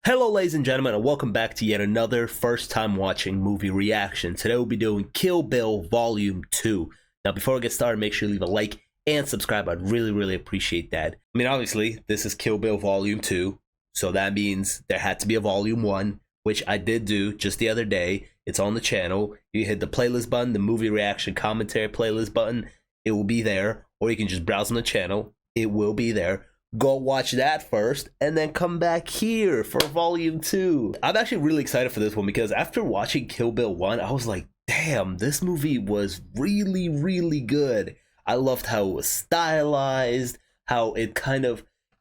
Hello ladies and gentlemen, and welcome back to yet another first time watching movie reaction. Today we'll be doing Kill Bill Volume 2. Now before we get started, make sure you leave a like and subscribe. I'd really appreciate that. I mean, obviously this is Kill Bill Volume 2, so that means there had to be a Volume 1, which I did do just the other day. It's on the channel. You hit the playlist button, the movie reaction commentary playlist button, it will be there, or you can just browse on the channel, it will be there. Go watch that first and then come back here for Volume 2. I'm actually really excited for this one because after watching Kill Bill 1, I was like, damn, this movie was really good. I loved how it was stylized, how it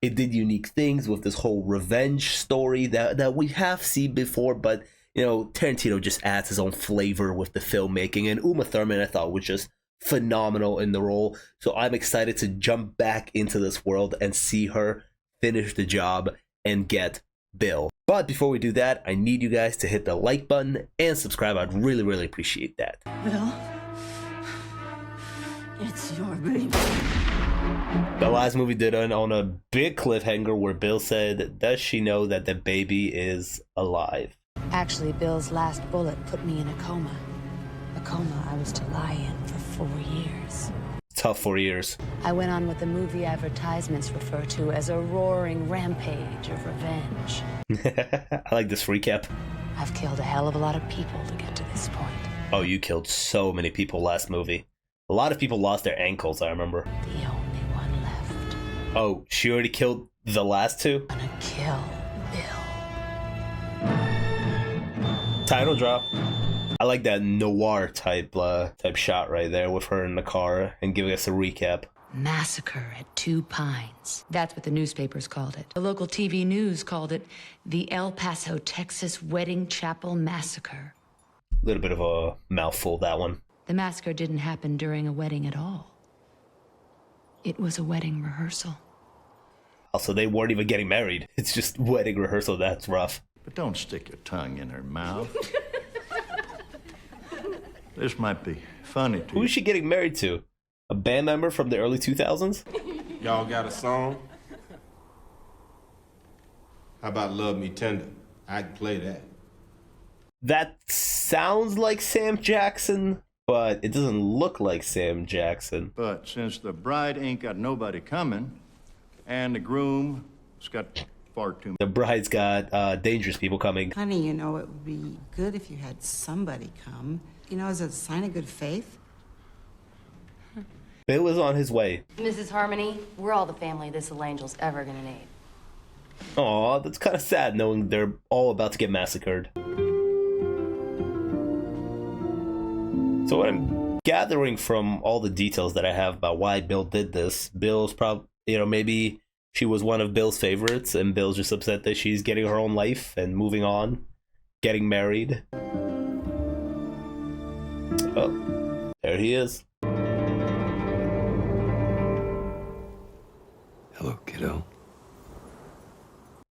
did unique things with this whole revenge story that we have seen before, but you know, Tarantino just adds his own flavor with the filmmaking, and Uma Thurman I thought was just phenomenal in the role. So I'm excited to jump back into this world and see her finish the job and get Bill. But before we do that, I need you guys to hit the like button and subscribe. I'd really appreciate that. Bill, it's your baby. The last movie did end on a big cliffhanger where Bill said, does she know that the baby is alive? Actually, Bill's last bullet put me in a coma. A coma I was to lie in for 4 years. Tough 4 years. I went on what the movie advertisements refer to as a roaring rampage of revenge. I like this recap. I've killed a hell of a lot of people to get to this point. Oh, you killed so many people last movie. A lot of people lost their ankles, I remember. The only one left. Oh, she already killed the last two? I'm gonna kill Bill. Title drop. I like that noir type shot right there with her in the car and giving us a recap. Massacre at Two Pines. That's what the newspapers called it. The local TV news called it the El Paso, Texas Wedding Chapel Massacre. A little bit of a mouthful, that one. The massacre didn't happen during a wedding at all. It was a wedding rehearsal. Also, they weren't even getting married. It's just wedding rehearsal. That's rough. But don't stick your tongue in her mouth. This might be funny to you. Who is she getting married to? A band member from the early 2000s? Y'all got a song? How about Love Me Tender? I can play that. That sounds like Sam Jackson, but it doesn't look like Sam Jackson. But since the bride ain't got nobody coming, and the groom's got far too The bride's got dangerous people coming. Honey, you know, it would be good if you had somebody come. You know, as a sign of good faith. Bill was on his way. Mrs. Harmony, we're all the family this little angel's ever gonna need. Aw, that's kind of sad knowing they're all about to get massacred. So what I'm gathering from all the details that I have about why Bill did this, Bill's probably, you know, maybe she was one of Bill's favorites and Bill's just upset that she's getting her own life and moving on, getting married. Oh, there he is. Hello, kiddo.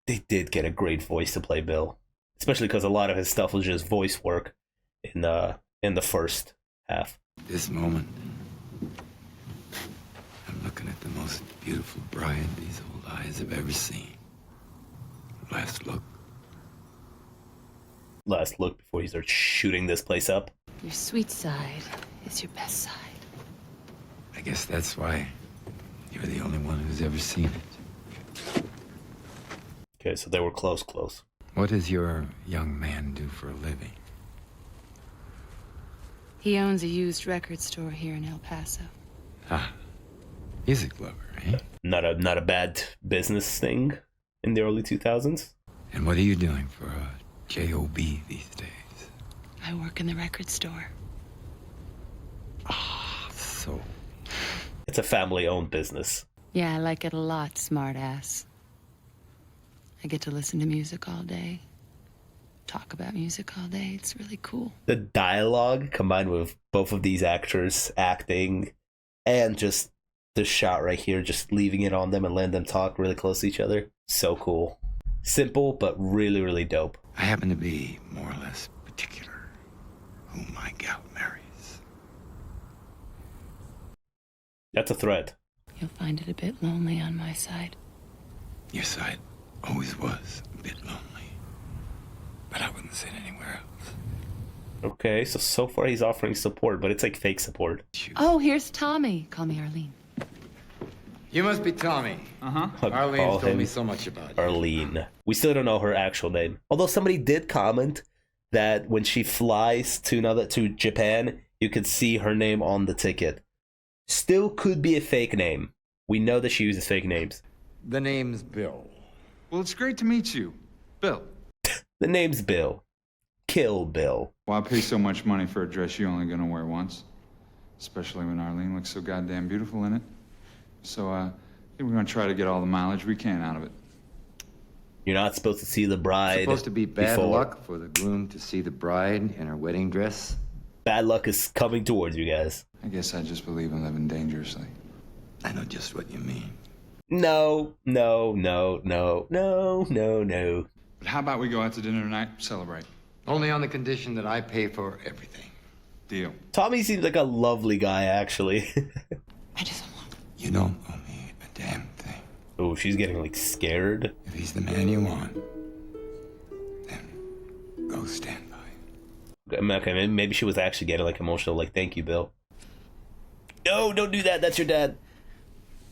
They did get a great voice to play Bill, especially because a lot of his stuff was just voice work in the first half. This moment, I'm looking at the most beautiful bride these old eyes have ever seen. Last look. Last look before he starts shooting this place up. Your sweet side is your best side. I guess that's why you're the only one who's ever seen it. Okay, so they were close. What does your young man do for a living? He owns a used record store here in El Paso. Ah, music lover, eh? Not a bad business thing in the early 2000s. And what are you doing for a job these days? I work in the record store. Ah, so... It's a family-owned business. Yeah, I like it a lot, smartass. I get to listen to music all day, talk about music all day. It's really cool. The dialogue combined with both of these actors acting and just the shot right here, just leaving it on them and letting them talk really close to each other. So cool. Simple, but really dope. I happen to be more or less particular who my gal marries. That's a threat. You'll find it a bit lonely on my side. Your side always was a bit lonely. sit anywhere else. Okay, so far he's offering support, but it's like fake support. Oh, here's Tommy. Call me Arlene. You must be Tommy. Call Arlene's told him me so much about you. Arlene. We still don't know her actual name. Although somebody did comment that when she flies to Japan, you could see her name on the ticket. Still could be a fake name. We know that she uses fake names. The name's Bill. Well, it's great to meet you, Bill. The name's Bill. Kill Bill. Why pay so much money for a dress you're only gonna wear once? Especially when Arlene looks so goddamn beautiful in it. So, I think we're gonna try to get all the mileage we can out of it. You're not supposed to see the bride. It's supposed to be bad before. luck for the groom to see the bride in her wedding dress. Bad luck is coming towards you guys. I guess I just believe in living dangerously. I know just what you mean. No. But how about we go out to dinner tonight, celebrate? Only on the condition that I pay for everything. Deal. Tommy seems like a lovely guy, actually. I just want. You don't owe me a damn thing. Oh, she's getting like scared. If he's the man you want, then go stand by. Okay, maybe she was actually getting like emotional, like, thank you, Bill. No, don't do that. That's your dad.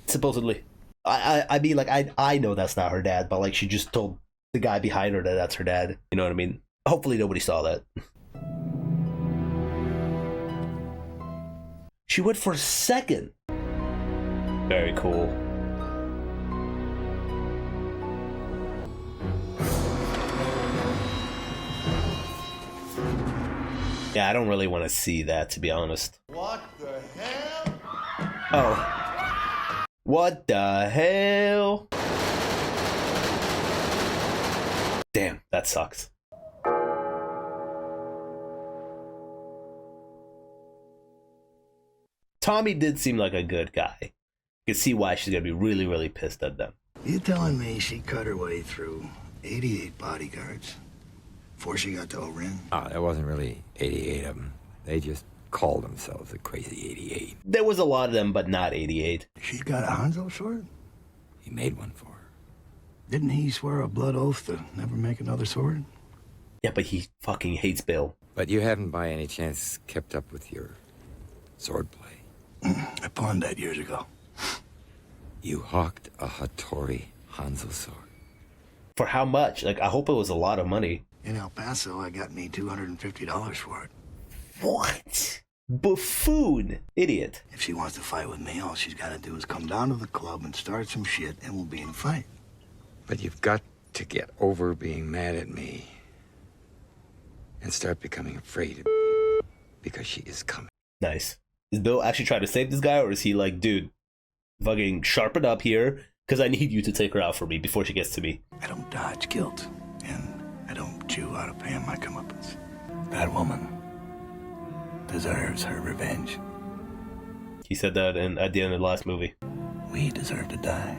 Supposedly. I mean, like, I know that's not her dad, but like she just told the guy behind her that that's her dad. You know what I mean? Hopefully nobody saw that. She went for a second. Very cool. Yeah, I don't really want to see that, to be honest. What the hell? Oh. What the hell? Damn, that sucks. Tommy did seem like a good guy. You can see why she's gonna be really, really pissed at them. You telling me she cut her way through 88 bodyguards before she got to Orin? Oh, there wasn't really 88 of them. They just called themselves the Crazy 88. There was a lot of them, but not 88. She's got a Hanzo sword? He made one for her. Didn't he swear a blood oath to never make another sword? Yeah, but he fucking hates Bill. But you haven't by any chance kept up with your swordplay? I pawned that years ago. You hawked a Hattori Hanzo sword. For how much? Like, I hope it was a lot of money. In El Paso, I got me $250 for it. What? Buffoon. Idiot. If she wants to fight with me, all she's got to do is come down to the club and start some shit, and we'll be in a fight. But you've got to get over being mad at me and start becoming afraid of me, because she is coming. Nice. Is Bill actually trying to save this guy, or is he like, dude, fucking sharpen up here, because I need you to take her out for me before she gets to me? I don't dodge guilt, and I don't chew out of paying my comeuppance. That woman deserves her revenge. He said that at the end of the last movie. We deserve to die.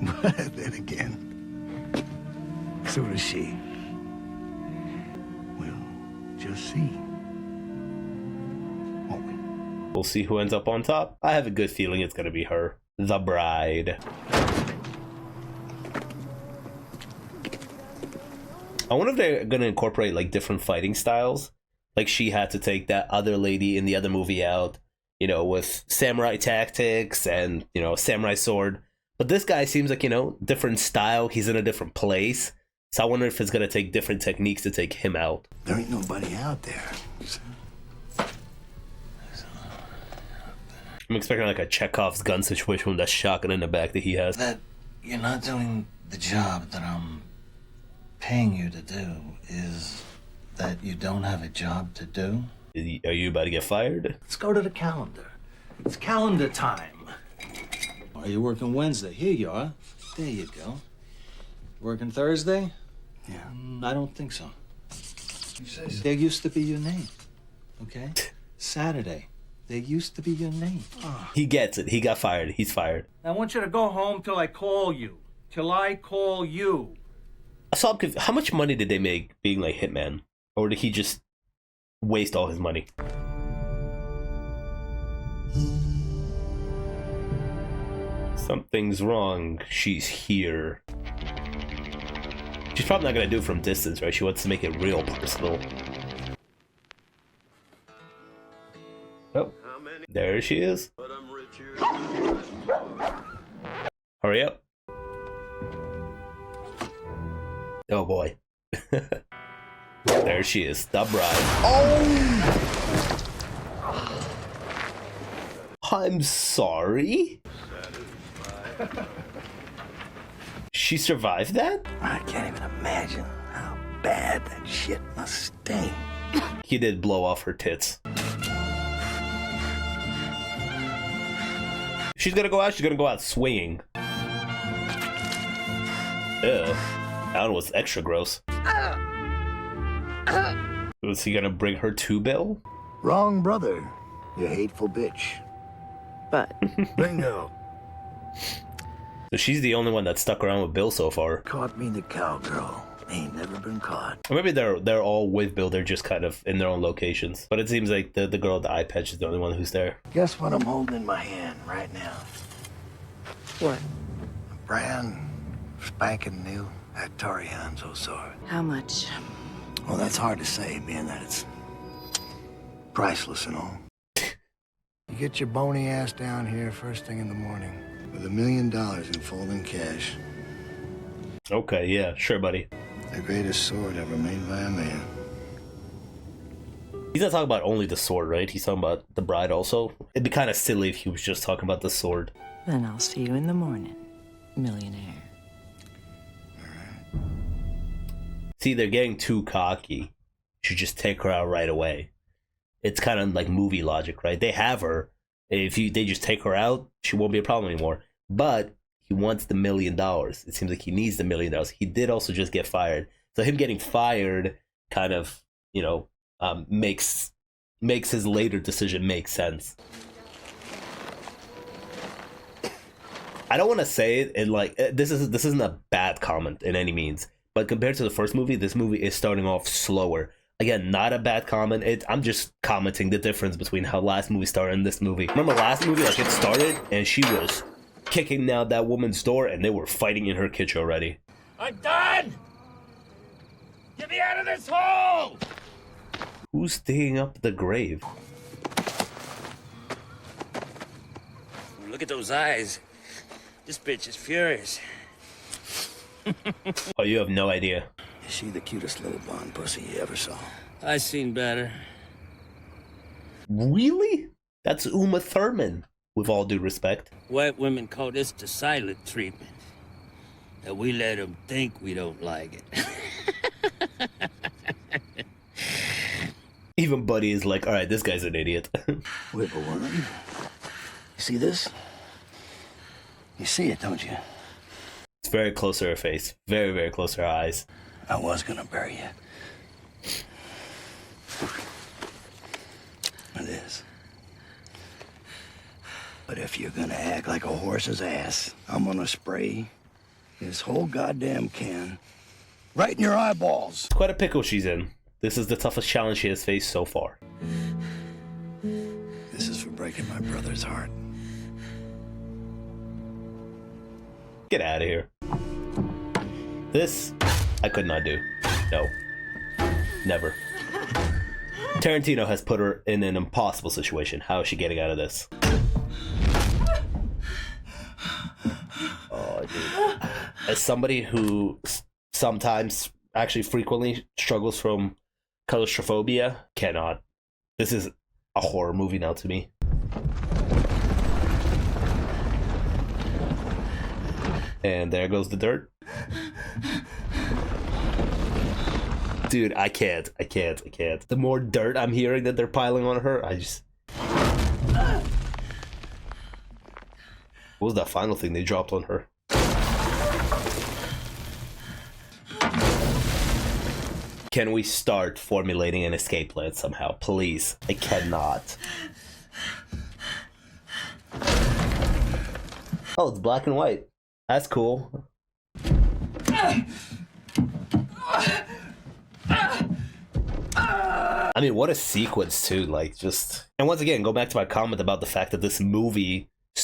But then again, so does she. We'll just see. Won't we? We'll see who ends up on top. I have a good feeling it's gonna be her. The bride. I wonder if they're gonna incorporate like different fighting styles. Like she had to take that other lady in the other movie out, you know, with samurai tactics and, you know, a samurai sword. But this guy seems like, you know, different style. He's in a different place. So I wonder if it's gonna take different techniques to take him out. There ain't nobody out there. I'm expecting like a Chekhov's gun situation with that shotgun in the back that he has. That you're not doing the job that I'm paying you to do is that you don't have a job to do? Are you about to get fired? Let's go to the calendar. It's calendar time. Are you working Wednesday? Here you are. There you go. Working Thursday? Yeah. I don't think so. There used to be your name. Okay? Saturday. There used to be your name. He gets it. He got fired. He's fired. I want you to go home till I call you. Till I call you. So I'm confused. How much money did they make being like Hitman? Or did he just waste all his money? Something's wrong. She's here. She's probably not gonna do it from distance, right? She wants to make it real personal. Oh, there she is. Hurry up. Oh boy. There she is, the bride. Oh! I'm sorry? She survived that? I can't even imagine how bad that shit must stink. He did blow off her tits. She's gonna go out swinging. Ew. That one was extra gross. Was he gonna bring her to Bill? Wrong brother, you hateful bitch. But Bingo. So she's the only one that stuck around with Bill so far. Caught me the cowgirl. Ain't never been caught. Or maybe they're all with Bill, they're just kind of in their own locations. But it seems like the girl with the eye patch is the only one who's there. Guess what I'm holding in my hand right now? what? A brand spanking new Hattorianzo sword. How much? Well, that's hard to say, being that it's priceless and all. You get your bony ass down here first thing in the morning with $1 million in folding cash. Okay, yeah, sure, buddy. The greatest sword ever made by a man. He's not talking about only the sword, right? He's talking about the bride also. It'd be kind of silly if he was just talking about the sword. Then I'll see you in the morning, millionaire. See, they're getting too cocky. You should just take her out right away. It's kind of like movie logic, right? They have her. If they just take her out, she won't be a problem anymore. But he wants the $1 million. It seems like he needs the $1 million. He did also just get fired. So him getting fired kind of, you know, makes his later decision make sense. I don't want to say it and like this isn't a bad comment in any means, but compared to the first movie, this movie is starting off slower. Again, not a bad comment. I'm just commenting the difference between how last movie started and this movie. Remember last movie, like it started and she was kicking down that woman's door and they were fighting in her kitchen already. I'm done! Get me out of this hole! Who's digging up the grave? Look at those eyes. This bitch is furious. Oh, you have no idea. Is she the cutest little blonde pussy you ever saw? I seen better. Really? That's Uma Thurman, with all due respect. White women call this the silent treatment. And we let them think we don't like it. Even Buddy is like, alright, this guy's an idiot. Whip a woman. You see this? You see it, don't you? It's very close to her face. Very, very close to her eyes. I was gonna bury you. It is. But if you're gonna act like a horse's ass, I'm gonna spray this whole goddamn can right in your eyeballs. Quite a pickle she's in. This is the toughest challenge she has faced so far. This is for breaking my brother's heart. Get out of here. This, I could not do. No. Never. Tarantino has put her in an impossible situation. How is she getting out of this? Oh, dude. As somebody who sometimes, actually frequently, struggles from claustrophobia, cannot. This is a horror movie now to me. And there goes the dirt. Dude, I can't. The more dirt I'm hearing that they're piling on her, I just... What was that final thing they dropped on her? Can we start formulating an escape plan somehow? Please. I cannot. Oh, it's black and white. That's cool. I mean, what a sequence too, like just... And once again, go back to my comment about the fact that this movie is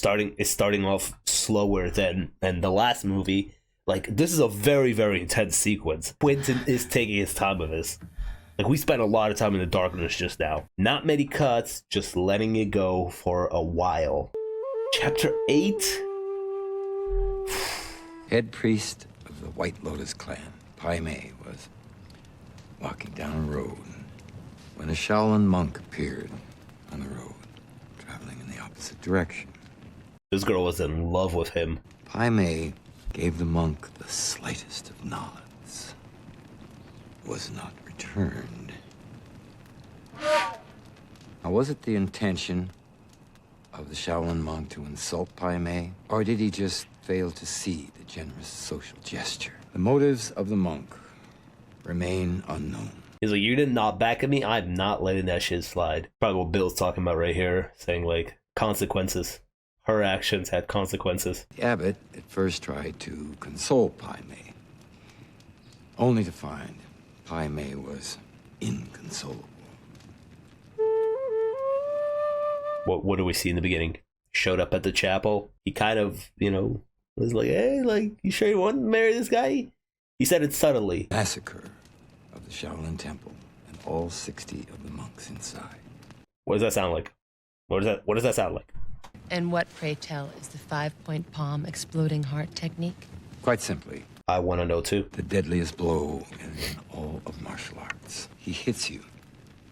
starting off slower than the last movie, Like, this is a very, very intense sequence. Quentin is taking his time with this. Like, we spent a lot of time in the darkness just now. Not many cuts, just letting it go for a while. Chapter 8? Head priest of the White Lotus clan, Pai Mei, was walking down a road when a Shaolin monk appeared on the road, traveling in the opposite direction. This girl was in love with him. Pai Mei gave the monk the slightest of nods. Was not returned. Now, was it the intention of the Shaolin monk to insult Pai Mei, or did he just fail to see the generous social gesture? The motives of the monk remain unknown. He's like, you did not back at me, I'm not letting that shit slide. Probably what Bill's talking about right here, saying like, consequences. Her actions had consequences. The abbot at first tried to console Pai Mei, only to find Pai Mei was inconsolable. What do we see in the beginning? Showed up at the chapel. He kind of, was like, hey, like, you sure you want to marry this guy? He said it subtly. Massacre of the Shaolin Temple and all 60 of the monks inside. What does that sound like? What does that sound like? And what, pray tell, is the 5-point palm exploding heart technique? Quite simply, I want to know too. the deadliest blow in all of martial arts. He hits you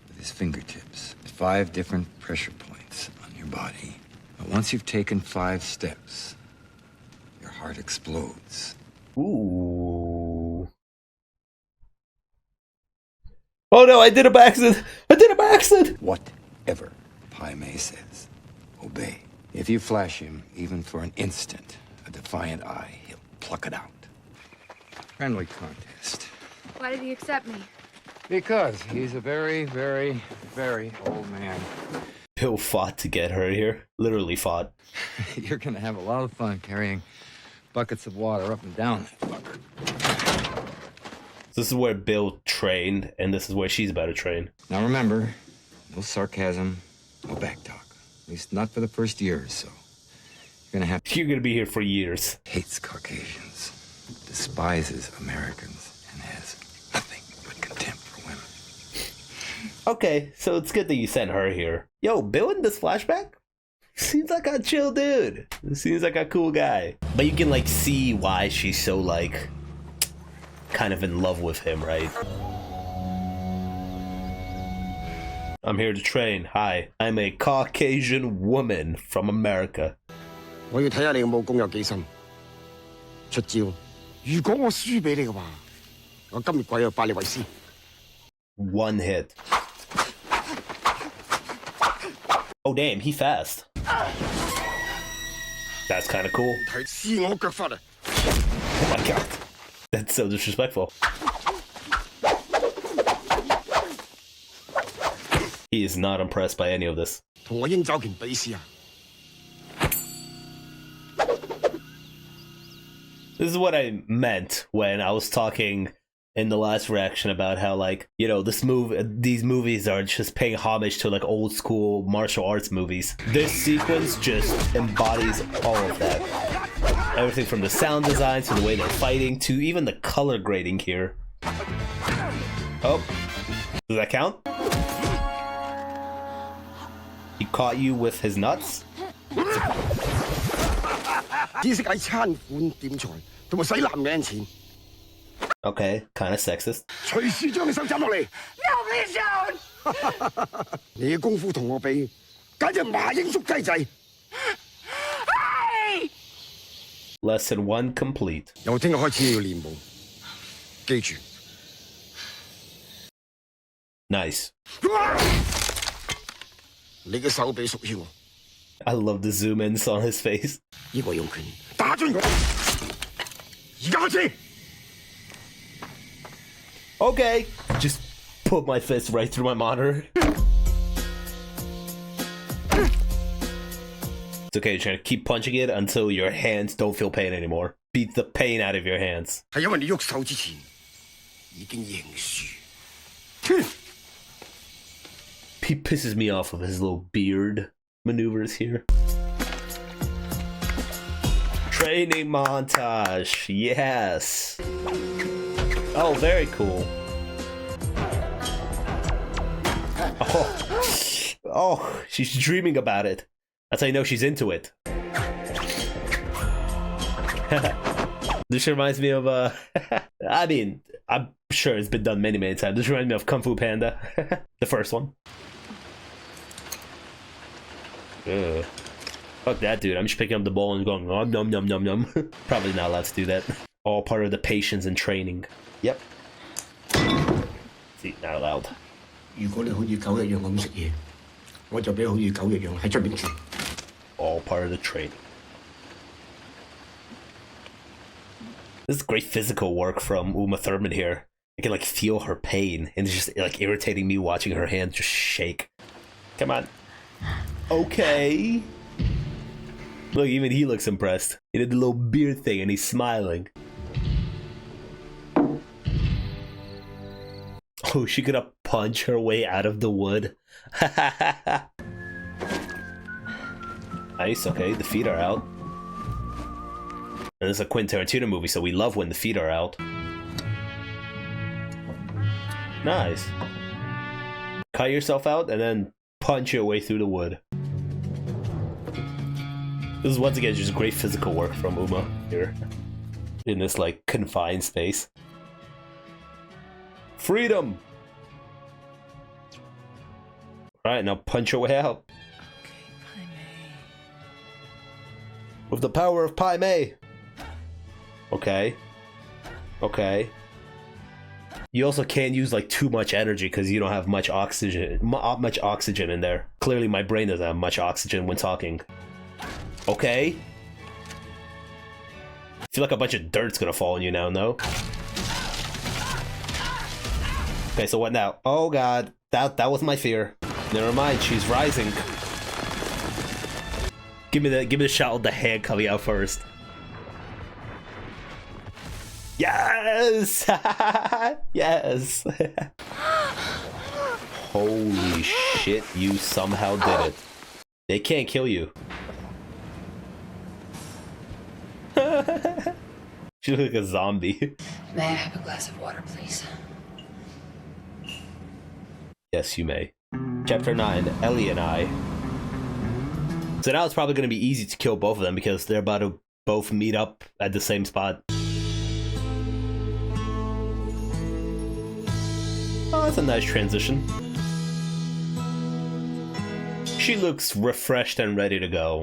with his fingertips at 5 different pressure points on your body. But once you've taken 5 steps, your heart explodes. Ooh. Oh no, I did it by accident! I did it by accident! Whatever Pai Mei says, obey. If you flash him, even for an instant, a defiant eye, he'll pluck it out. Friendly contest. Why did he accept me? Because he's a very, very, very old man. Bill fought to get her here. Literally fought. You're gonna have a lot of fun carrying buckets of water up and down that fucker. This is where Bill trained, and this is where she's about to train. Now remember, no sarcasm, no backtalk. At least not for the first year or so. You're gonna be here for years. Hates Caucasians, despises Americans, and has nothing but contempt for women. Okay, so it's good that you sent her here. Yo, Bill in this flashback? Seems like a chill dude. Seems like a cool guy. But you can like see why she's so like kind of in love with him, right? I'm here to train. Hi, I'm a Caucasian woman from America. 我要睇下你嘅武功有幾深。出招，如果我輸俾你嘅話，我今日鬼就拜你為師。One hit. Oh damn, he fast. That's kind of cool. 試我腳法啊！ Oh my god. That's so disrespectful. He is not impressed by any of this. 同我鷹爪拳比試啊！ This is what I meant when I was talking in the last reaction about how, like, these movies are just paying homage to like old school martial arts movies. This sequence just embodies all of that. Everything from the sound design to the way they're fighting to even the color grading here. Oh, does that count? He caught you with his nuts? 只識喺餐館點財，同埋使男人錢。 Okay, kind of sexist. 隨時將你手斬落嚟。No, please don't！ 你嘅功夫同我比，簡直麻鷹捉雞仔。Lesson 1 complete. 由聽日開始要練武，記住。 Nice. 你嘅手臂屬於我。 I love the zoom ins on his face. 依個用拳打穿佢。而家開始。 Okay, just put my fist right through my monitor. It's okay, you're trying to keep punching it until your hands don't feel pain anymore. Beat the pain out of your hands. 係因為你喐手之前已經認輸。 He pisses me off with his little beard maneuvers here. Training montage. Yes. Oh, very cool. Oh, she's dreaming about it. That's how you know she's into it. This reminds me of I mean, I'm sure it's been done many times. This reminds me of Kung Fu Panda, the first one. Ugh. Fuck that, dude. I'm just picking up the bowl and going nom nom nom nom nom. Probably not allowed to do that. All part of the patience and training. Yep. See, not allowed. All part of the training. This is great physical work from Uma Thurman here. I can like feel her pain, and it's just like irritating me watching her hand just shake. Come on. Okay. Look, even he looks impressed. He did the little beard thing and he's smiling. Oh, she could have punched her way out of the wood. Nice, okay, the feet are out. And this is a Quentin Tarantino movie, so we love when the feet are out. Nice. Cut yourself out and then punch your way through the wood. This is once again just great physical work from Uma here. In this like confined space. Freedom! Alright, now punch your way out. Okay, With the power of Pai Mei. Okay. Okay. You also can't use like too much energy because you don't have much oxygen in there. Clearly my brain doesn't have much oxygen when talking. Okay. I feel like a bunch of dirt's gonna fall on you now, no? Okay, so what now? Oh god, that was my fear. Never mind, she's rising. Give me the shot with the hand coming out first. Yes! Yes! Holy shit, you somehow did it. They can't kill you. She looks like a zombie. May I have a glass of water, please? Yes, you may. Chapter 9, Elle and I. So now it's probably going to be easy to kill both of them because they're about to both meet up at the same spot. Oh, that's a nice transition. She looks refreshed and ready to go.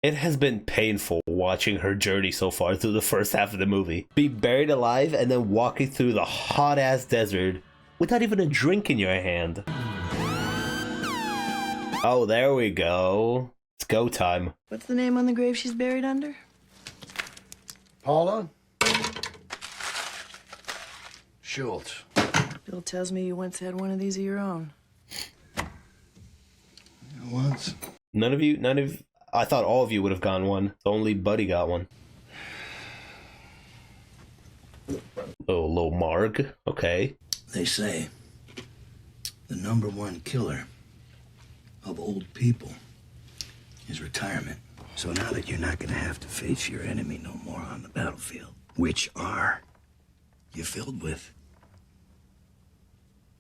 It has been painful watching her journey so far through the first half of the movie. Being buried alive and then walking through the hot-ass desert without even a drink in your hand. Oh, there we go. It's go time. What's the name on the grave she's buried under? Paula? Schultz. Bill tells me you once had one of these of your own. Once? None of I thought all of you would have gotten one. Only Buddy got one. Oh, little Marg. Okay. They say the #1 killer of old people is retirement. So now that you're not gonna have to face your enemy no more on the battlefield, which are you filled with?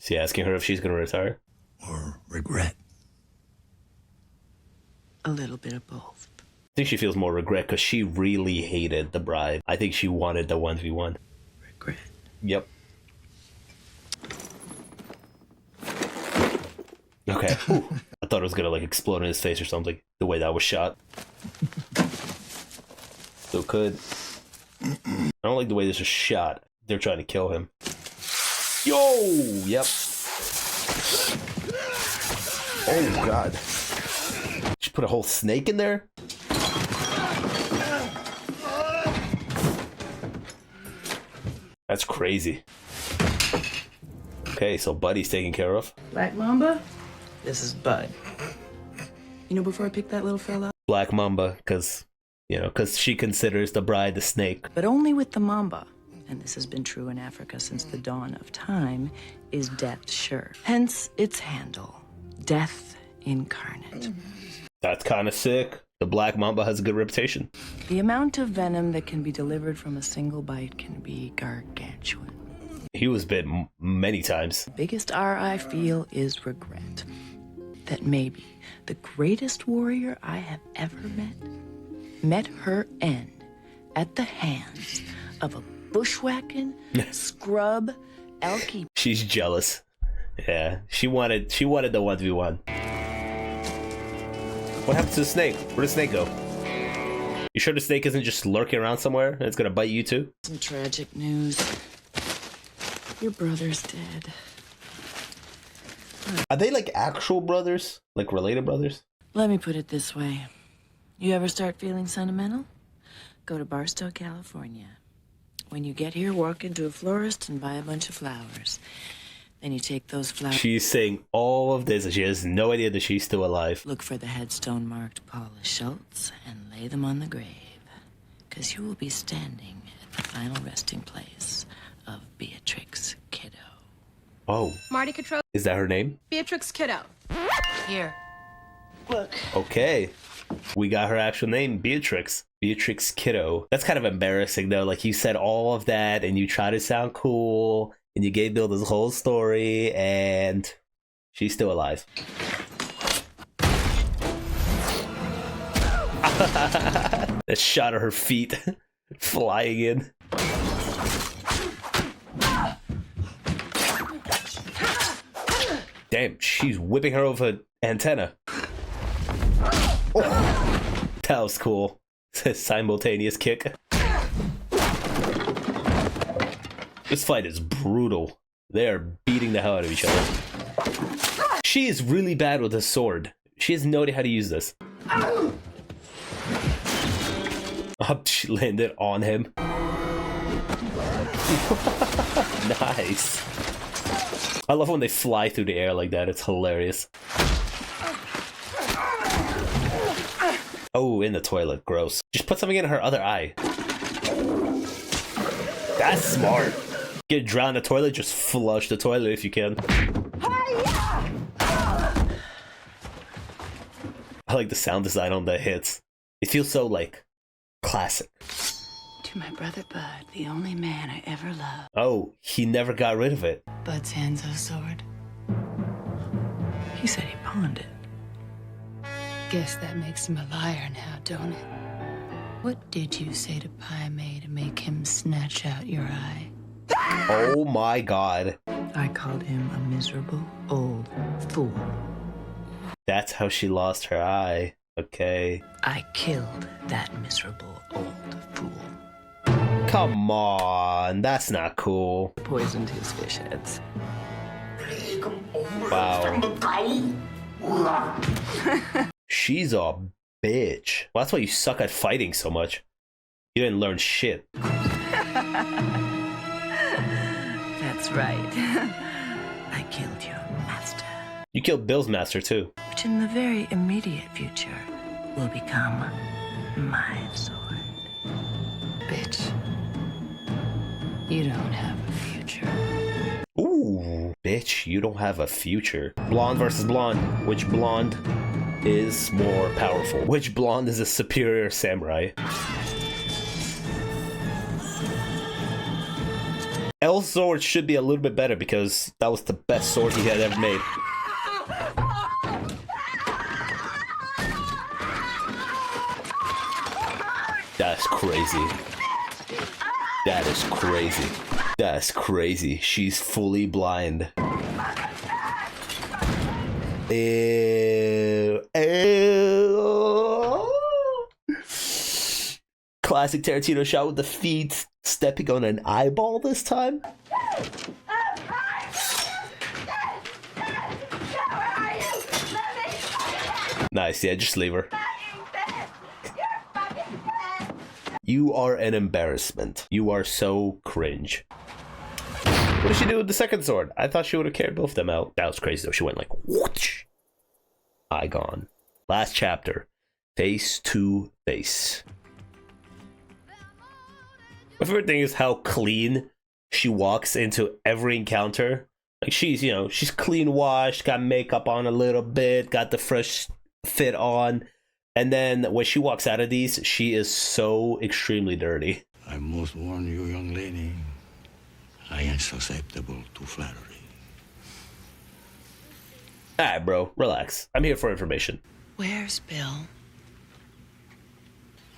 Is he asking her if she's gonna retire? Or regret? A little bit of both. I think she feels more regret because she really hated the bride. I think she wanted the 1v1. Regret? Yep. Okay. Ooh. I thought it was gonna like explode in his face or something. The way that was shot. So could. I don't like the way this was shot. They're trying to kill him. Yo! Yep. Oh god. She put a whole snake in there? That's crazy. Okay, so Buddy's taken care of. Black Mamba? This is Bud. You know, before I picked that little fella up? Black Mamba, because, you know, because she considers the bride the snake. But only with the Mamba, and this has been true in Africa since the dawn of time, is death sure. Hence its handle, Death Incarnate. That's kind of sick. The Black Mamba has a good reputation. The amount of venom that can be delivered from a single bite can be gargantuan. He was bit many times. The biggest R I feel is regret. That maybe the greatest warrior I have ever met her end at the hands of a bushwhacking, scrub, elky. She's jealous. Yeah, she wanted the 1v1. What happened to the snake? Where'd the snake go? You sure the snake isn't just lurking around somewhere and it's gonna bite you too? Some tragic news. Your brother's dead. Are they like actual brothers? Like related brothers? Let me put it this way. You ever start feeling sentimental? Go to Barstow, California. When you get here, walk into a florist and buy a bunch of flowers. Then you take those flowers. She's saying all of this and she has no idea that she's still alive. Look for the headstone marked Paula Schultz and lay them on the grave. Because you will be standing at the final resting place of Beatrix Kiddo. Oh. Marty Control. Is that her name? Beatrix Kiddo. Here. Look. Okay. We got her actual name, Beatrix. Beatrix Kiddo. That's kind of embarrassing though. Like you said all of that and you try to sound cool and you gave Bill this whole story and she's still alive. That shot of her feet flying in. Damn, she's whipping her over antenna. Oh, that was cool. Simultaneous kick. This fight is brutal. They're beating the hell out of each other. She is really bad with a sword. She has no idea how to use this. Oh, she landed on him. Nice. I love when they fly through the air like that. It's hilarious. Oh, in the toilet. Gross. Just put something in her other eye. That's smart. Get drowned in the toilet, just flush the toilet if you can. I like the sound design on the hits. It feels so, like, classic. To my brother Bud, the only man I ever loved. Oh, he never got rid of it. Bud's Hanzo's sword. He said he pawned it. Guess that makes him a liar now, don't it? What did you say to Pai Mei to make him snatch out your eye? Oh my god. I called him a miserable old fool. That's how she lost her eye. Okay. I killed that miserable old fool. Come on, that's not cool. Poisoned his fish heads. Wow. She's a bitch. Well, that's why you suck at fighting so much. You didn't learn shit. That's right. I killed your master. You killed Bill's master too. Which in the very immediate future will become my sword. Bitch. You don't have a future. Ooh, bitch, you don't have a future. Blonde versus blonde. Which blonde is more powerful? Which blonde is a superior samurai? Elle's sword should be a little bit better because that was the best sword he had ever made. That's crazy. That is crazy. That's crazy. She's fully blind. Ew. Ew. Classic Tarantino shot with the feet, stepping on an eyeball this time. Nice, yeah, just leave her. You are an embarrassment. You are so cringe. What did she do with the second sword? I thought she would have carried both of them out. That was crazy though. She went like, whoosh. Eye gone. Last chapter. Face to face. My favorite thing is how clean she walks into every encounter. Like she's, you know, she's clean washed, got makeup on a little bit, got the fresh fit on. And then when she walks out of these, she is so extremely dirty. I must warn you, young lady, I am susceptible to flattery. Alright, bro, relax. I'm here for information. Where's Bill?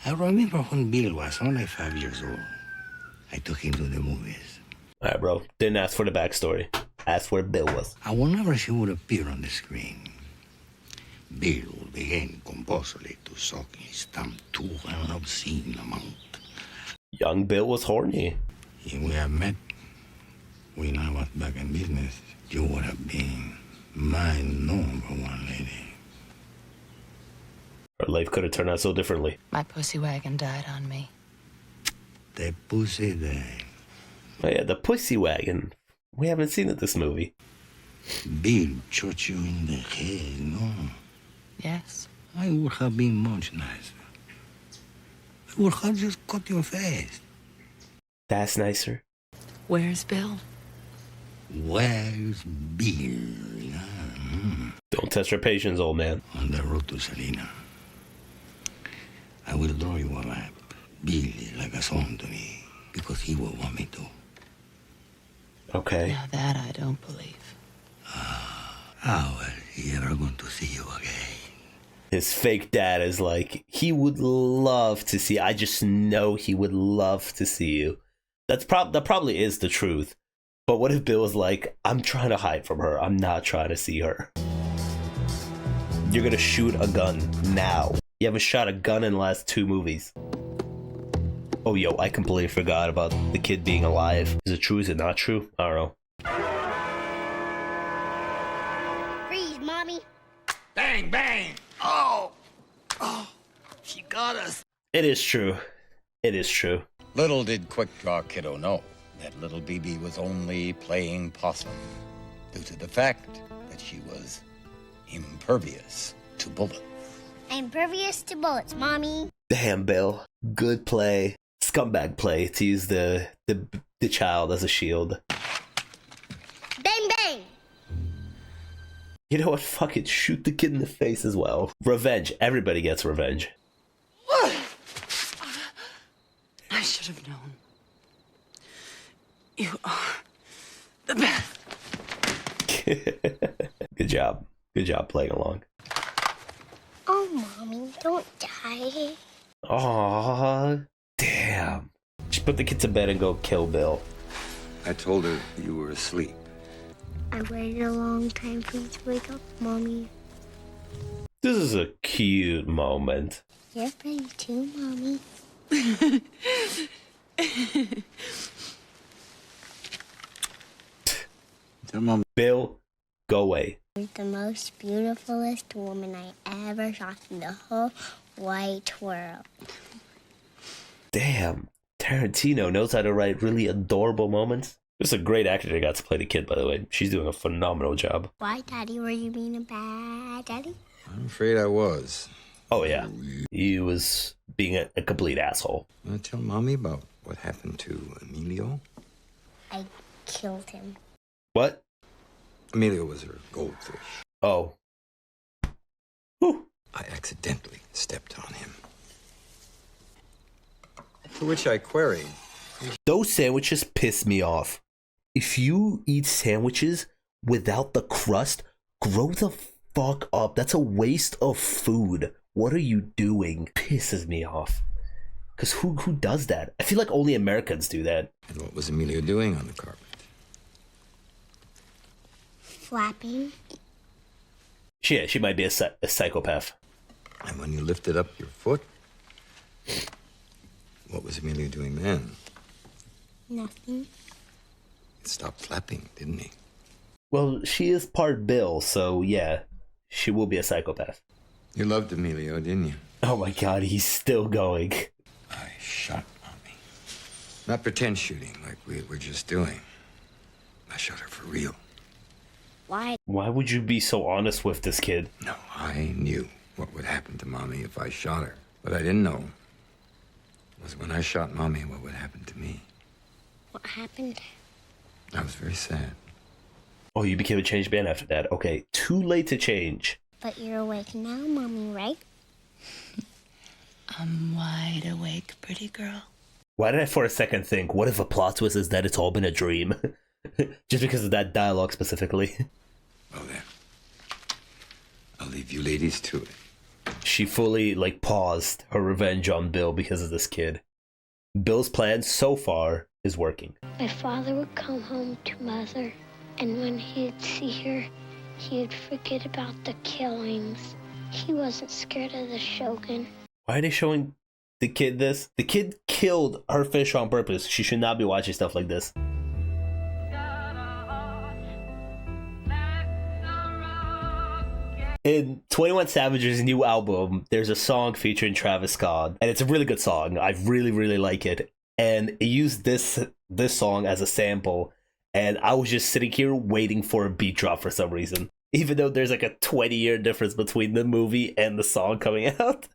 I remember when Bill was only 5 years old. I took him to the movies. Alright, bro. Didn't ask for the backstory. Asked where Bill was. And whenever she would appear on the screen, Bill would begin compulsively to suck his thumb to an obscene amount. Young Bill was horny. If we had met when I was back in business, you would have been my number one lady. Her life could have turned out so differently. My pussy wagon died on me. The pussy there. Oh yeah, the pussy wagon. We haven't seen it this movie. Bill shot you in the head, no? Yes. I would have been much nicer. I would have just cut your face. That's nicer. Where's Bill? Where's Bill? Don't test your patience, old man. On the road to Selena. I will draw you a map. Bill is like a son to me because he will want me to. Okay. Now that I don't believe. How is he ever going to see you again? His fake dad is like, he would love to see. I just know he would love to see you. That probably is the truth. But what if Bill was like, I'm trying to hide from her. I'm not trying to see her. You're gonna shoot a gun now. You haven't shot a gun in the last 2 movies. Oh, yo, I completely forgot about the kid being alive. Is it true? Is it not true? I don't know. Freeze, Mommy. Bang, bang! Oh! Oh! She got us! It is true. It is true. Little did Quick Draw Kiddo know that little BB was only playing possum due to the fact that she was impervious to bullets. I'm impervious to bullets, Mommy. Damn, Bill. Good play. Scumbag play to use the child as a shield. Bang, bang. You know what? Fuck it. Shoot the kid in the face as well. Revenge. Everybody gets revenge. I should have known. You are the best. Good job. Good job playing along. Oh, Mommy, don't die. Aww. Damn. Just put the kid to bed and go kill Bill. I told her you were asleep. I waited a long time for you to wake up, Mommy. This is a cute moment. You're pretty too, Mommy. Tell Mom. Bill, go away. You're the most beautifulest woman I ever saw in the whole white world. Damn. Tarantino knows how to write really adorable moments. This is a great actor that got to play the kid, by the way. She's doing a phenomenal job. Why, Daddy, were you being a bad daddy? I'm afraid I was. Oh, yeah. He was being a complete asshole. Want to tell Mommy about what happened to Emilio? I killed him. What? Emilio was her goldfish. Oh. Whew. I accidentally stepped on him. To which I queried. Those sandwiches piss me off. If you eat sandwiches without the crust, grow the fuck up. That's a waste of food. What are you doing? Pisses me off. Because who does that? I feel like only Americans do that. And what was Emilio doing on the carpet? Flapping. She might be a psychopath. And when you lifted up your foot, what was Emilio doing then? Nothing. He stopped flapping, didn't he? Well, she is part Bill, so yeah, she will be a psychopath. You loved Emilio, didn't you? Oh my god, he's still going. I shot Mommy. Not pretend shooting like we were just doing. I shot her for real. Why? Why would you be so honest with this kid? No, I knew what would happen to Mommy if I shot her. What I didn't know was when I shot Mommy, what would happen to me. What happened? I was very sad. Oh, you became a changed man after that. Okay, too late to change. But you're awake now, Mommy, right? I'm wide awake, pretty girl. Why did I for a second think, what if a plot twist is that it's all been a dream? Just because of that dialogue specifically. Well then, I'll leave you ladies to it. She fully, like, paused her revenge on Bill because of this kid. Bill's plan so far is working. My father would come home to Mother, and when he'd see her, he'd forget about the killings. He wasn't scared of the Shogun. Why are they showing the kid this? The kid killed her fish on purpose. She should not be watching stuff like this. In 21 Savage's new album, there's a song featuring Travis Scott, and it's a really good song. I really, really like it. And it used this song as a sample, and I was just sitting here waiting for a beat drop for some reason. Even though there's like a 20-year difference between the movie and the song coming out.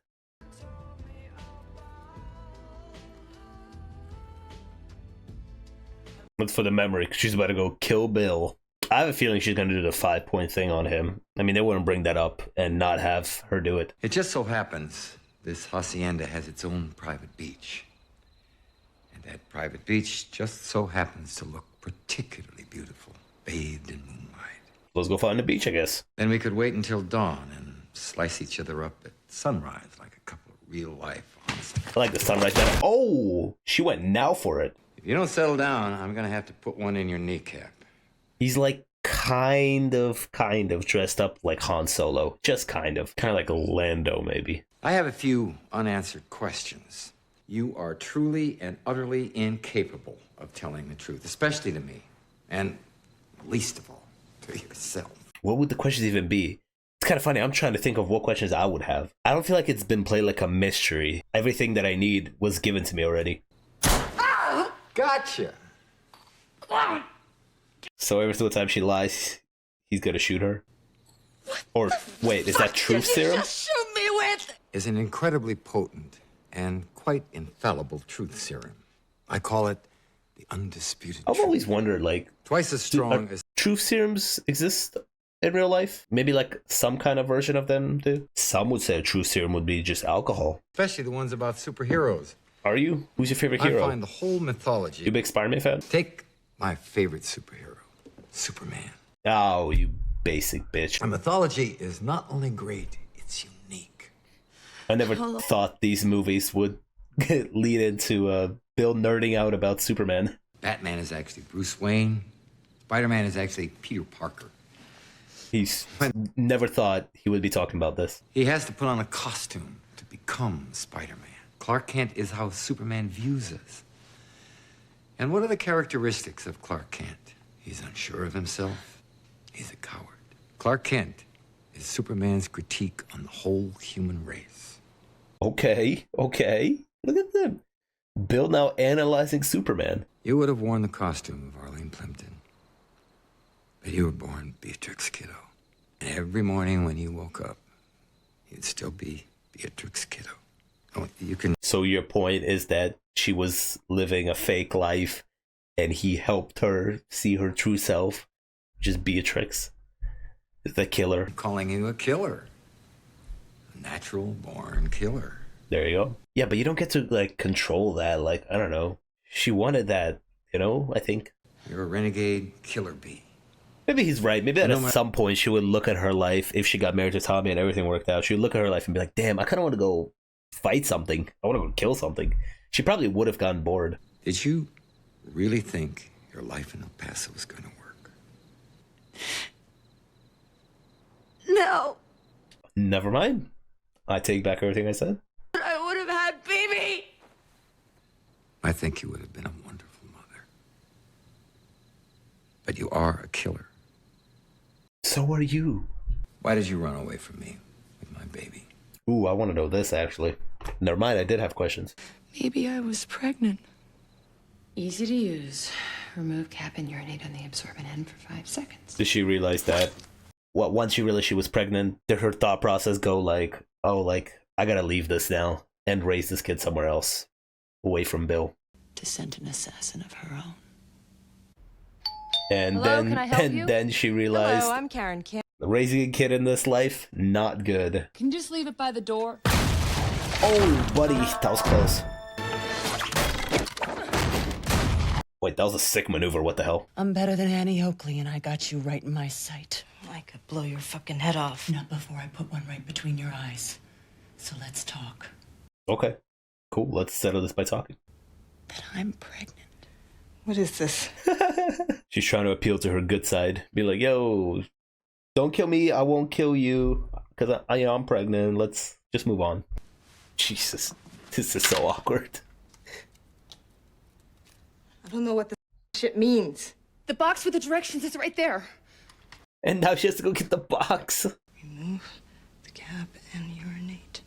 But for the memory, she's about to go kill Bill. I have a feeling she's going to do the 5-point thing on him. I mean, they wouldn't bring that up and not have her do it. It just so happens this hacienda has its own private beach. And that private beach just so happens to look particularly beautiful, bathed in moonlight. Let's go find the beach, I guess. Then we could wait until dawn and slice each other up at sunrise like a couple of real-life honest. I like the sunrise better. Oh, she went now for it. If you don't settle down, I'm going to have to put one in your kneecap. He's like kind of dressed up like Han Solo. Just kind of like Lando, maybe. I have a few unanswered questions. You are truly and utterly incapable of telling the truth, especially to me, and least of all, to yourself. What would the questions even be? It's kind of funny. I'm trying to think of what questions I would have. I don't feel like it's been played like a mystery. Everything that I need was given to me already. Gotcha. So every single time she lies, he's gonna shoot her? Or, wait, is that truth serum? Just shoot me with! Is an incredibly potent and quite infallible truth serum. I call it the undisputed I've truth. always wondered, like, Twice as strong as truth serums exist in real life? Maybe like some kind of version of them do? Some would say a truth serum would be just alcohol. especially the ones about superheroes. Are you? Who's your favorite hero? I find the whole mythology. You a big Spider-Man fan? Take my favorite superhero, Superman. Oh, you basic bitch. My mythology is not only great, it's unique. I never thought these movies would lead into Bill nerding out about Superman. Batman is actually Bruce Wayne. Spider-Man is actually Peter Parker. He's never thought he would be talking about this. He has to put on a costume to become Spider-Man. Clark Kent is how Superman views us. And what are the characteristics of Clark Kent? He's unsure of himself. He's a coward. Clark Kent is Superman's critique on the whole human race. Okay. Look at them. Bill now analyzing Superman. You would have worn the costume of Arlene Plimpton. But you were born Beatrix Kiddo. And every morning when you woke up, you'd still be Beatrix Kiddo. Oh, you can. So your point is that she was living a fake life and he helped her see her true self, which is Beatrix, the killer. I'm calling you a killer. A natural born killer. There you go. Yeah, but you don't get to like control that. Like, I don't know. She wanted that, I think. You're a renegade killer bee. Maybe he's right. Maybe at some point she would look at her life, if she got married to Tommy and everything worked out, she would look at her life and be like, damn, I kind of want to go fight something. I want to go kill something. She probably would have gotten bored. Did you really think your life in El Paso was going to work? No, Never mind. I take back everything I said. I would have had baby. I think you would have been a wonderful mother. But you are a killer. So are you. Why did you run away from me with my baby? Ooh, I want to know this, actually. Never mind, I did have questions. Maybe I was pregnant. Easy to use. Remove cap and urinate on the absorbent end for 5 seconds. Did she realize that? Once she realized she was pregnant, did her thought process go like, oh, like, I gotta leave this now and raise this kid somewhere else, away from Bill? To send an assassin of her own. And Hello, can I help you? then she realized Hello, I'm Karen. raising a kid in this life, not good. Can you just leave it by the door? Oh, buddy, that was close. Wait, that was a sick maneuver. What the hell? I'm better than Annie Oakley, and I got you right in my sight. I could blow your fucking head off. Not before I put one right between your eyes. So let's talk. Okay, cool. Let's settle this by talking. That I'm pregnant. What is this? She's trying to appeal to her good side. Be like, yo, don't kill me. I won't kill you. Because I'm pregnant. Let's just move on. Jesus. This is so awkward. I don't know what this shit means. The box with the directions is right there. And now she has to go get the box. Remove the cap and urinate.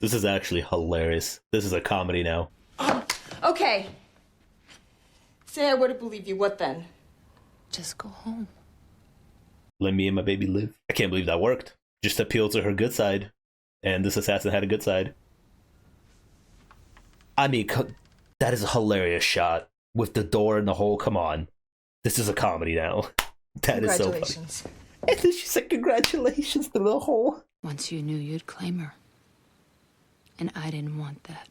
This is actually hilarious. This is a comedy now. Okay. Say I were to believe you, what then? Just go home. Let me and my baby live. I can't believe that worked. Just appeal to her good side. And this assassin had a good side. I mean, that is a hilarious shot. With the door in the hole, come on. This is a comedy now. That is so funny. And then she said congratulations through the hole. Once you knew you'd claim her. And I didn't want that.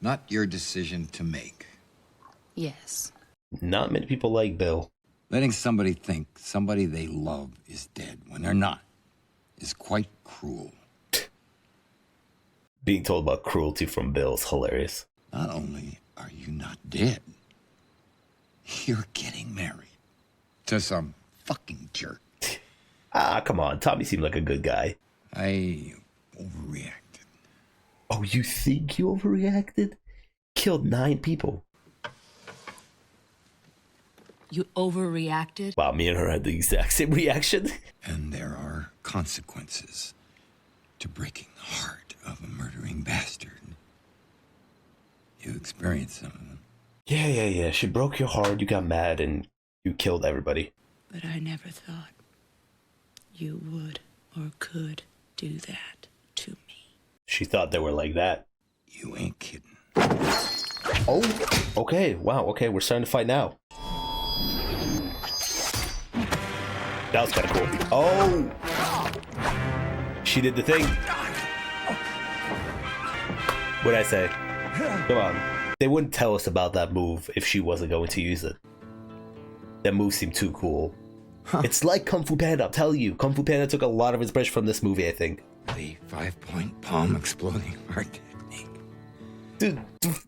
Not your decision to make. Yes. Not many people like Bill. Letting somebody think somebody they love is dead when they're not is quite cruel. Being told about cruelty from Bill is hilarious. Not only are you not dead, you're getting married to some fucking jerk. Ah, come on. Tommy seemed like a good guy. I overreacted. Oh, you think you overreacted? Killed 9 people. You overreacted? Wow, me and her had the exact same reaction. And there are consequences to breaking the heart of a murdering bastard. You experienced some of them. Yeah. She broke your heart, you got mad, and you killed everybody. But I never thought you would or could do that to me. She thought they were like that. You ain't kidding. Oh, okay. Wow, okay. We're starting to fight now. That was kind of cool. Oh! She did the thing. What'd I say? Come on. They wouldn't tell us about that move if she wasn't going to use it. That move seemed too cool. It's like Kung Fu Panda, I'm telling you. Kung Fu Panda took a lot of inspiration from this movie, I think. The 5-point palm exploding heart technique. Dude,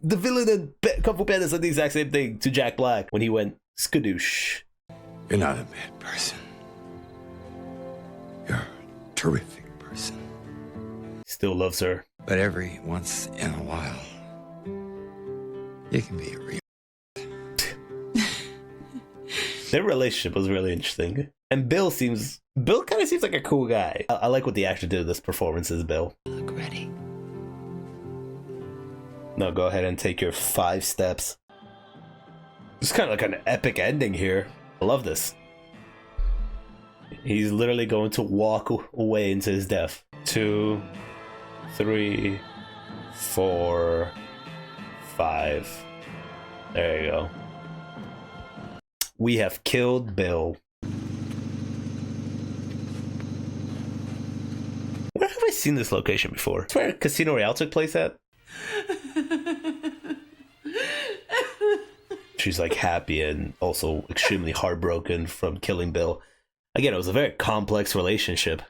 the villain in Kung Fu Panda said the exact same thing to Jack Black when he went skadoosh. You're not a bad person. You're a terrific person. Still loves her. But every once in a while, you can be a real. Their relationship was really interesting. And Bill kind of seems like a cool guy. I like what the actor did with this performance as Bill. Look ready. Now go ahead and take your 5 steps. It's kind of like an epic ending here. I love this. He's literally going to walk away into his death. 2, 3, 4, 5. There you go. We have killed Bill. Where have I seen this location before? It's where Casino Royale took place at? She's like happy and also extremely heartbroken from killing Bill. Again, it was a very complex relationship.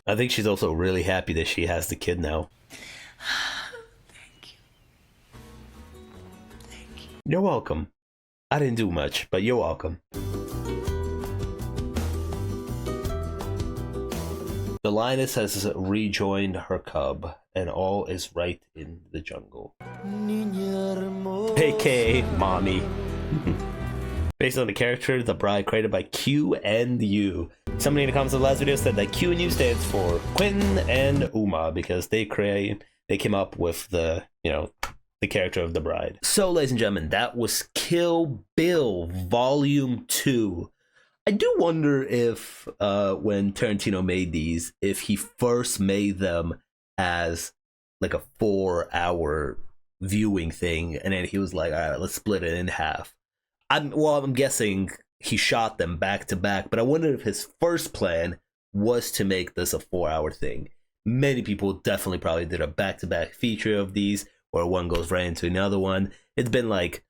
I think she's also really happy that she has the kid now. You're welcome. I didn't do much, but you're welcome. The lioness has rejoined her cub, and all is right in the jungle. AKA Mommy. Based on the character, the bride, created by Q and U. Somebody in the comments of the last video said that Q and U stands for Quentin and Uma, because they came up with the character of the bride. So, ladies and gentlemen, that was Kill Bill Volume 2. I do wonder if when Tarantino made these, if he first made them as like a 4-hour viewing thing, and then he was like, all right, let's split it in half. I'm guessing he shot them back to back. But I wonder if his first plan was to make this a 4-hour thing. Many people definitely probably did a back-to-back feature of these, where one goes right into another one. It's been like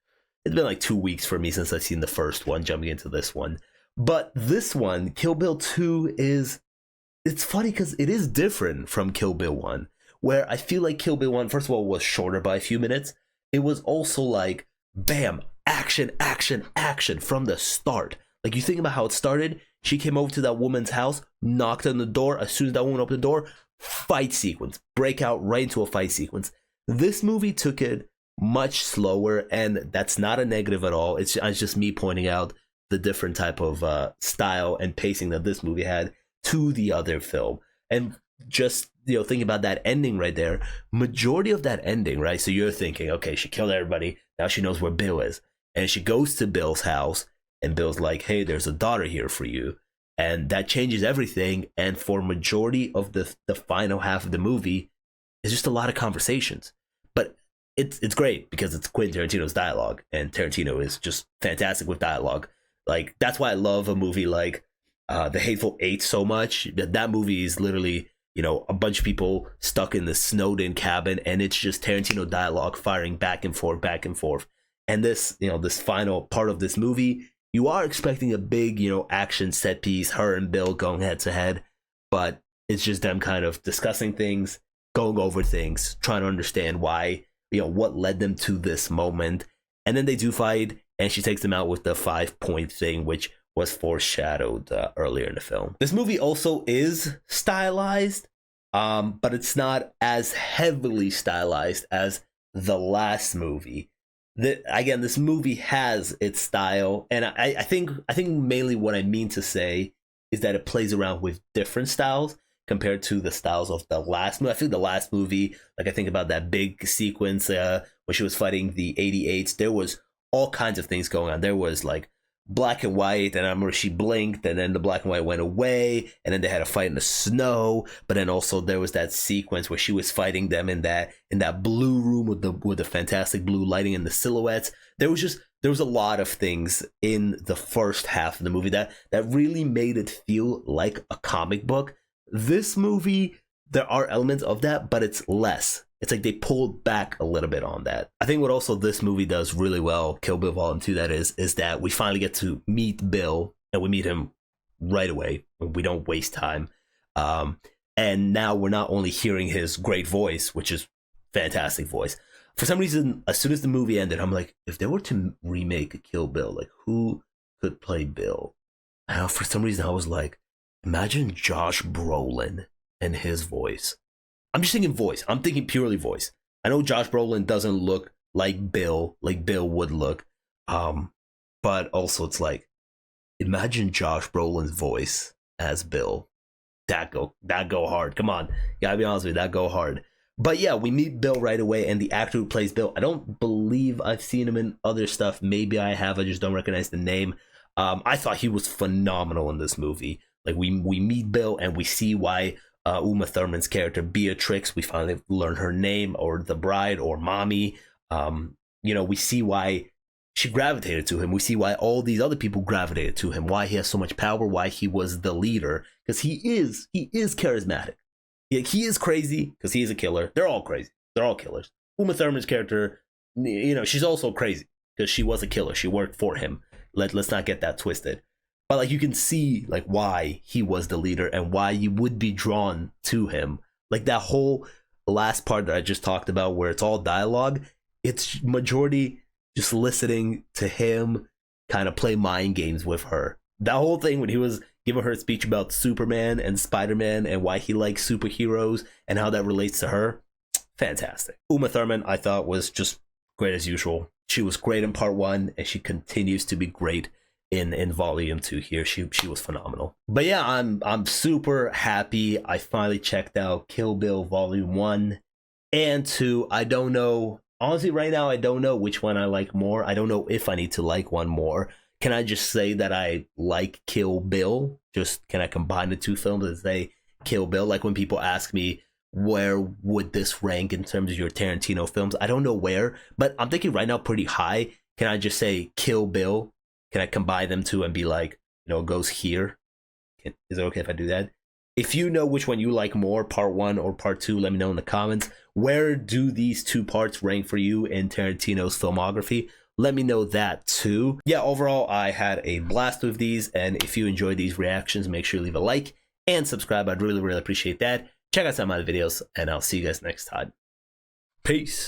2 weeks for me since I've seen the first one, jumping into this one. But this one, Kill Bill 2, it's funny because it is different from Kill Bill 1, where I feel like Kill Bill 1, first of all, was shorter by a few minutes. It was also like, bam, action, action, action from the start. Like, you think about how it started. She came over to that woman's house, knocked on the door. As soon as that woman opened the door, fight sequence, break out right into a fight sequence. This movie took it much slower, and that's not a negative at all. It's just me pointing out the different type of style and pacing that this movie had to the other film. And just, thinking about that ending right there, majority of that ending, right? So you're thinking, okay, she killed everybody. Now she knows where Bill is. And she goes to Bill's house, and Bill's like, hey, there's a daughter here for you. And that changes everything. And for majority of the final half of the movie, it's just a lot of conversations. But it's great because it's Quentin Tarantino's dialogue, and Tarantino is just fantastic with dialogue. Like, that's why I love a movie like The Hateful Eight so much. That movie is literally, a bunch of people stuck in the snowed-in cabin, and it's just Tarantino dialogue firing back and forth, back and forth. And this, this final part of this movie, you are expecting a big, action set piece, her and Bill going head to head, but it's just them kind of discussing things, going over things, trying to understand why, what led them to this moment. And then they do fight, and she takes them out with the 5-point thing, which was foreshadowed earlier in the film. This movie also is stylized, but it's not as heavily stylized as the last movie. Again, this movie has its style, and I think mainly what I mean to say is that it plays around with different styles compared to the styles of the last movie. I think the last movie, like, I think about that big sequence when she was fighting the 88s, there was all kinds of things going on. There was like black and white, and I remember she blinked, and then the black and white went away, and then they had a fight in the snow. But then also there was that sequence where she was fighting them in that blue room with the fantastic blue lighting and the silhouettes. There was a lot of things in the first half of the movie that really made it feel like a comic book. This movie, there are elements of that, but it's less. It's like they pulled back a little bit on that. I think what also this movie does really well, Kill Bill Volume 2 that is that we finally get to meet Bill, and we meet him right away. We don't waste time. And now we're not only hearing his great voice, which is fantastic voice. For some reason, as soon as the movie ended, I'm like, if they were to remake Kill Bill, like, who could play Bill? And for some reason, I was like, imagine Josh Brolin and his voice. I'm just thinking voice. I'm thinking purely voice. I know Josh Brolin doesn't look like Bill would look. But also it's like, imagine Josh Brolin's voice as Bill. That go hard. Come on. Gotta be honest with you, that go hard. But yeah, we meet Bill right away, and the actor who plays Bill, I don't believe I've seen him in other stuff. Maybe I have, I just don't recognize the name. I thought he was phenomenal in this movie. Like, we meet Bill, and we see why Uma Thurman's character Beatrix, we finally learn her name, or the bride, or mommy. We see why she gravitated to him. We see why all these other people gravitated to him, why he has so much power, why he was the leader, because he is charismatic. He is crazy because he is a killer. They're all crazy. They're all killers. Uma Thurman's character, she's also crazy because she was a killer. She worked for him. Let's not get that twisted. But like, you can see like why he was the leader and why you would be drawn to him. Like, that whole last part that I just talked about, where it's all dialogue, it's majority just listening to him kind of play mind games with her. That whole thing when he was giving her a speech about Superman and Spider-Man and why he likes superheroes and how that relates to her, fantastic. Uma Thurman, I thought, was just great as usual. She was great in part 1, and she continues to be great in volume 2 here. She was phenomenal. But yeah, I'm super happy I finally checked out Kill Bill volume 1 and 2. I don't know, honestly, right now I don't know which one I like more. I don't know if I need to like one more. Can I just say that I like Kill Bill? Just, can I combine the two films and say Kill Bill? Like, when people ask me, where would this rank in terms of your Tarantino films? I don't know where, but I'm thinking right now pretty high. Can I just say Kill Bill Can I combine them two and be like, you know, it goes here? Is it okay if I do that? If you know which one you like more, part 1 or part 2, let me know in the comments. Where do these 2 parts rank for you in Tarantino's filmography? Let me know that too. Yeah, overall, I had a blast with these, and if you enjoyed these reactions, make sure you leave a like and subscribe. I'd really, really appreciate that. Check out some of my other videos, and I'll see you guys next time. Peace.